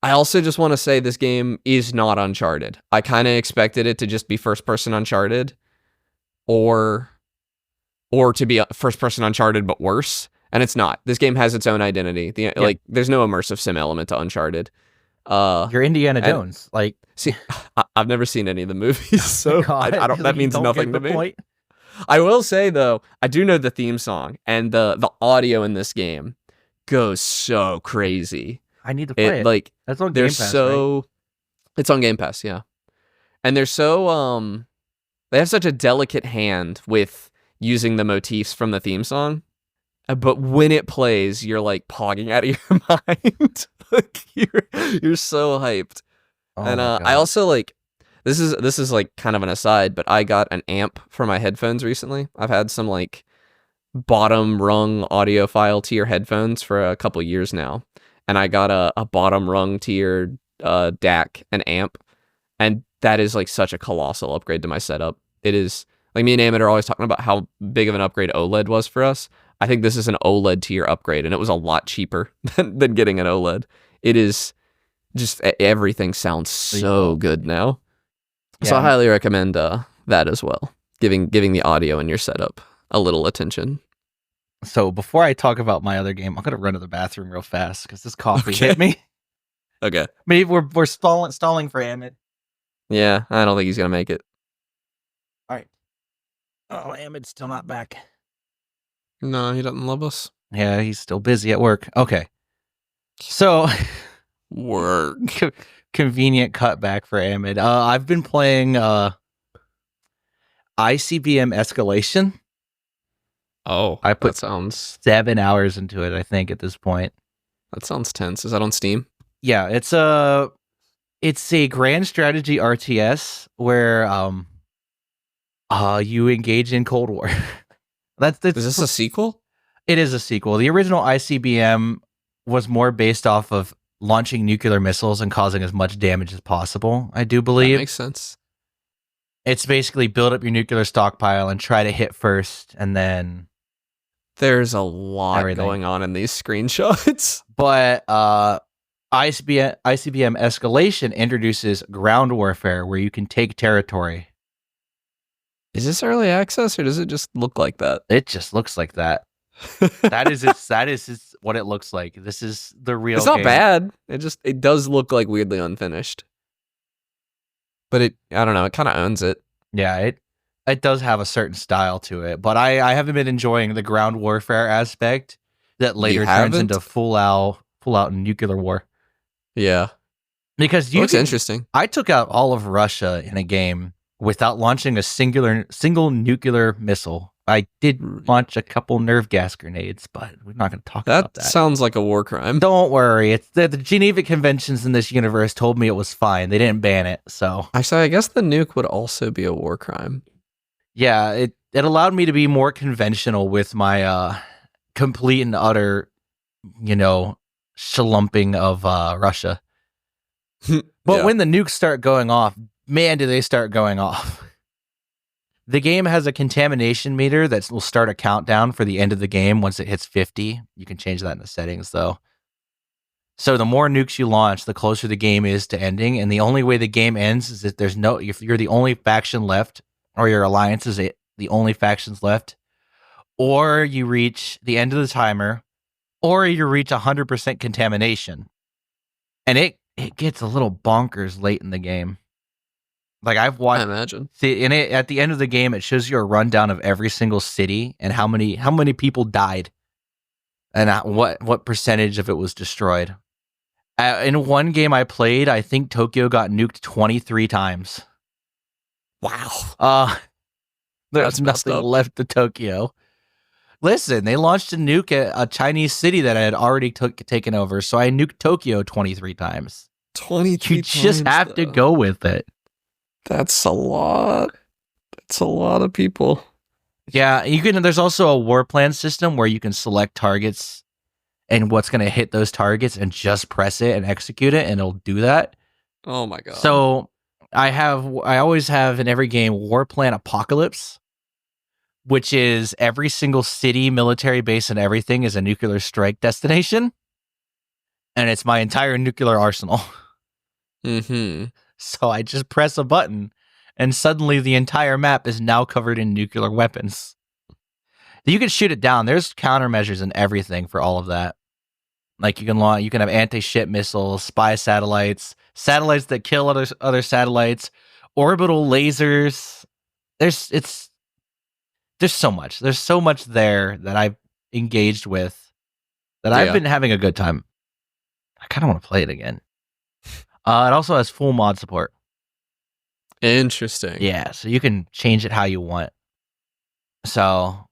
I also just want to say this game is not Uncharted. I kind of expected it to just be first-person Uncharted, or to be first-person Uncharted but worse, and it's not. This game has its own identity. Like, there's no immersive sim element to Uncharted. You're Indiana Jones. Like, see, I've never seen any of the movies, so I don't. That means nothing to me. Point. I will say though, I do know the theme song, and the audio in this game goes so crazy. I need to play it. Like, that's on Game Pass, right? It's on Game Pass, yeah. And they're so they have such a delicate hand with using the motifs from the theme song. But when it plays, you're like pogging out of your mind. Like, you're so hyped. Oh, and I also like, this is like kind of an aside, but I got an amp for my headphones recently. I've had some like bottom rung audiophile tier headphones for a couple years now. And I got a bottom rung tier DAC and amp, and that is like such a colossal upgrade to my setup. It is, like, me and Amit are always talking about how big of an upgrade OLED was for us. I think this is an OLED tier upgrade, and it was a lot cheaper than getting an OLED. It is just, everything sounds so good now. Yeah. So I highly recommend that as well. Giving the audio in your setup a little attention. So before I talk about my other game, I'm gonna run to the bathroom real fast because this coffee hit me. Okay. Maybe we're stalling for Amit. Yeah, I don't think he's gonna make it. All right. Oh, Amit's still not back. No, he doesn't love us. Yeah, he's still busy at work. Okay. So work. Convenient cutback for Amit. I've been playing ICBM Escalation. Oh, I put that sounds 7 hours into it, I think, at this point. That sounds tense. Is that on Steam? Yeah, it's It's a grand strategy RTS where you engage in Cold War. Is this a sequel? It is a sequel. The original ICBM was more based off of launching nuclear missiles and causing as much damage as possible, I do believe. That makes sense. It's basically build up your nuclear stockpile and try to hit first, and then... There's a lot going on in these screenshots. But ICBM Escalation introduces ground warfare where you can take territory. Is this early access, or does it just look like that? It just looks like that. That is what it looks like. This is the real It's not game. bad. It does look like weirdly unfinished. But I don't know, it kind of owns it. Yeah, it does have a certain style to it. But I haven't been enjoying the ground warfare aspect that later turns into full out nuclear war. Yeah. Because looks interesting. I took out all of Russia in a game without launching a single nuclear missile. I did launch a couple nerve gas grenades, but we're not going to talk about that. That sounds like a war crime. Don't worry. It's the Geneva Conventions in this universe told me it was fine. They didn't ban it, so. Actually, I guess the nuke would also be a war crime. Yeah, it allowed me to be more conventional with my complete and utter, schlumping of Russia. But when the nukes start going off, man, do they start going off. The game has a contamination meter that will start a countdown for the end of the game once it hits 50. You can change that in the settings, though. So the more nukes you launch, the closer the game is to ending. And the only way the game ends is if you're the only faction left, or your alliance is the only factions left, or you reach the end of the timer, or you reach 100% contamination. And it gets a little bonkers late in the game. Like I've watched, I imagine. At the end of the game, it shows you a rundown of every single city and how many people died, and what percentage of it was destroyed. In one game I played, I think Tokyo got nuked 23 times. Wow. There's nothing left to Tokyo. Listen, they launched a nuke at a Chinese city that I had already taken over, so I nuked Tokyo 23 times. 23 You just have to go with it. That's a lot. That's a lot of people. Yeah, there's also a war plan system where you can select targets and what's going to hit those targets and just press it and execute it, and it'll do that. Oh my god. So I always have in every game war plan apocalypse, which is every single city, military base, and everything is a nuclear strike destination. And it's my entire nuclear arsenal. Mm-hmm. So I just press a button, and suddenly the entire map is now covered in nuclear weapons. You can shoot it down. There's countermeasures and everything for all of that. Like you can have anti-ship missiles, spy satellites that kill other satellites, orbital lasers. There's so much. There's so much there that I've engaged with that I've been having a good time. I kind of want to play it again. It also has full mod support. Interesting. Yeah, so you can change it how you want. So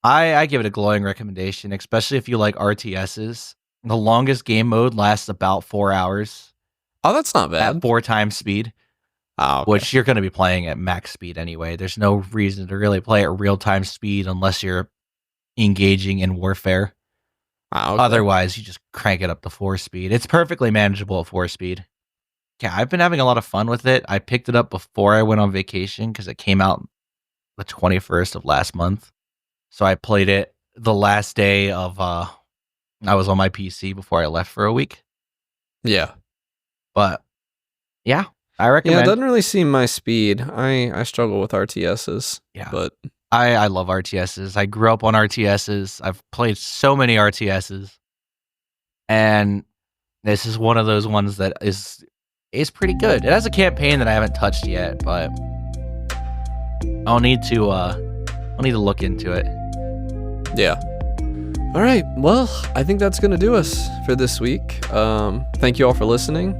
I give it a glowing recommendation, especially if you like RTSs. The longest game mode lasts about 4 hours. Oh, that's not bad. At 4 times speed. Oh, okay. Which you're going to be playing at max speed anyway. There's no reason to really play at real-time speed unless you're engaging in warfare. Oh, okay. Otherwise, you just crank it up to 4 speed. It's perfectly manageable at 4 speed. Yeah, I've been having a lot of fun with it. I picked it up before I went on vacation because it came out the 21st of last month. So I played it the last day of I was on my PC before I left for a week. Yeah. But yeah, I recommend. Yeah, it doesn't really seem my speed. I struggle with RTSs. Yeah. But I love RTSs. I grew up on RTSs. I've played so many RTSs. And this is one of those ones that is pretty good. It has a campaign that I haven't touched yet, but I'll need to look into it. Yeah. All right. Well, I think that's going to do us for this week. Thank you all for listening.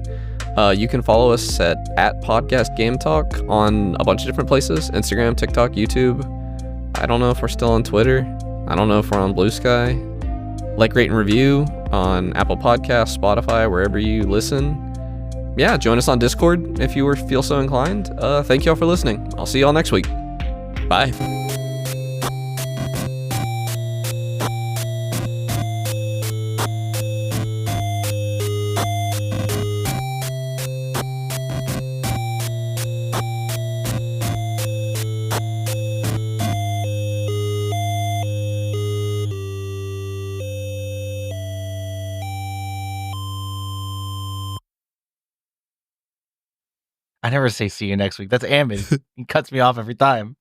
You can follow us at Podcast Game Talk on a bunch of different places: Instagram, TikTok, YouTube. I don't know if we're still on Twitter. I don't know if we're on Blue Sky. Like, rate, and review on Apple Podcasts, Spotify, wherever you listen. yeah, join us on Discord if you feel so inclined. Thank you all for listening. I'll see you all next week. Bye. I never say see you next week. That's Ammon. He cuts me off every time.